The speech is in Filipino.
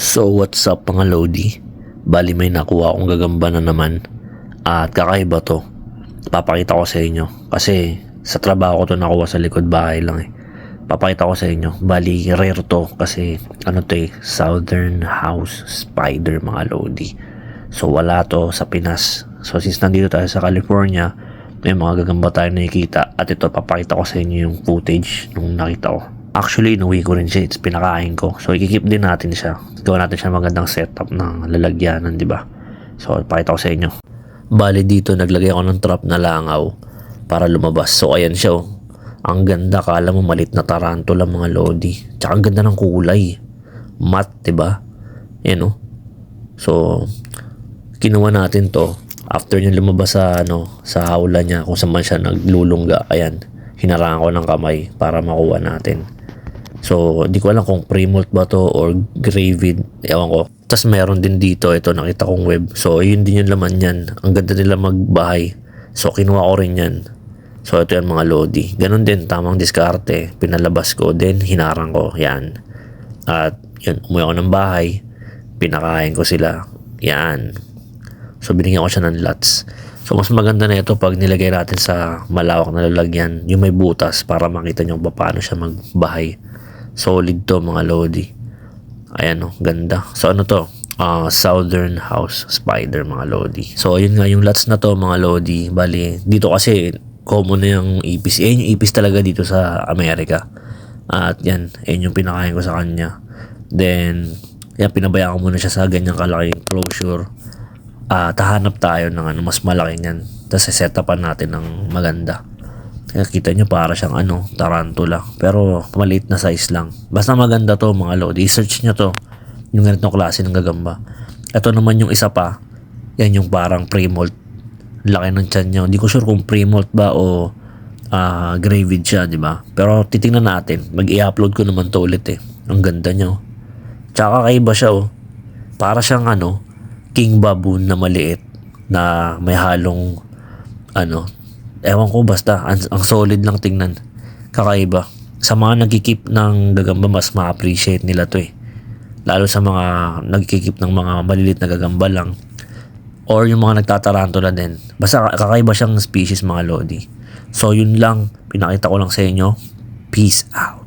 So what's up mga Lodi? Bali may nakuha akong gagamba na naman at kakaiba to. Papakita ko sa inyo kasi sa trabaho ko to nakuha sa likod bahay lang eh. Papakita ko sa inyo. Bali rare to kasi Southern House Spider mga Lodi. So wala to sa Pinas. So since nandito tayo sa California, may mga gagamba tayo nakikita at ito papakita ko sa inyo yung footage nung nakita ko. Actually, inuwi ko rin siya. It's pinakain ko. So, ikikip din natin siya. Gawa natin siya magandang setup ng lalagyanan, di ba? So, pakita ko sa inyo. Bali dito, naglagay ako ng trap na langaw para lumabas. So, ayan siya. Oh. Ang ganda. Kala mo malit na tarantula mga Lodi. Tsaka ang ganda ng kulay. Matte, di ba? Ayan, oh. So, kinuha natin to. After niya lumabas sa, sa hawla niya, kung saan man siya naglulungga. Ayan. Hinarangan ko ng kamay para makuha natin. So, hindi ko alam kung pre-molt ba to or gravid. Ewan ko. Tapos meron din dito. Ito, nakita kong web. So, yun din yung laman yan. Ang ganda nila magbahay. So, kinuha ko rin yan. So, ito yan mga Lodi. Ganon din, tamang diskarte. Pinalabas ko. Then, hinarang ko. Yan. At, yun, umuwi ako ng bahay. Pinakain ko sila. Yan. So, binigyan ko siya ng lots. So, mas maganda na ito pag nilagay natin sa malawak na lalagyan. Yung may butas para makita nyo paano siya magbahay. Solid to mga Lodi. Ayan o, ganda. So ano to? Southern House Spider mga Lodi. So ayun nga yung lots na to mga Lodi. Bali, dito kasi common na yung ipis. Ayan yung ipis talaga dito sa Amerika. At yan, ayan yung pinakain ko sa kanya. Then, yan, pinabayaan ko muna siya sa ganyang kalaking closure. Tahanap tayo ng mas malaki niyan. Tapos set-upan natin ng maganda. Kita nyo para siyang tarantula. Pero maliit na size lang. Basta maganda to mga Lodi. I-search nyo to. Yung ganitong klase ng gagamba. Ito naman yung isa pa. Yan yung parang pre-molt. Laki ng tiyan niya. Hindi ko sure kung pre-molt ba o gravid siya, di ba? Pero titingnan natin. Mag-i-upload ko naman to ulit eh. Ang ganda niya oh. Tsaka kakaiba siya oh. Para siyang king baboon na maliit na may halong ewan ko basta ang solid lang tingnan. Kakaiba. Sa mga nagkikip ng gagamba mas ma-appreciate nila to eh. Lalo sa mga nagkikip ng mga malilit na gagamba lang or yung mga nagtatarantula din. Basta kakaiba siyang species mga Lodi. So yun lang, pinakita ko lang sa inyo. Peace out.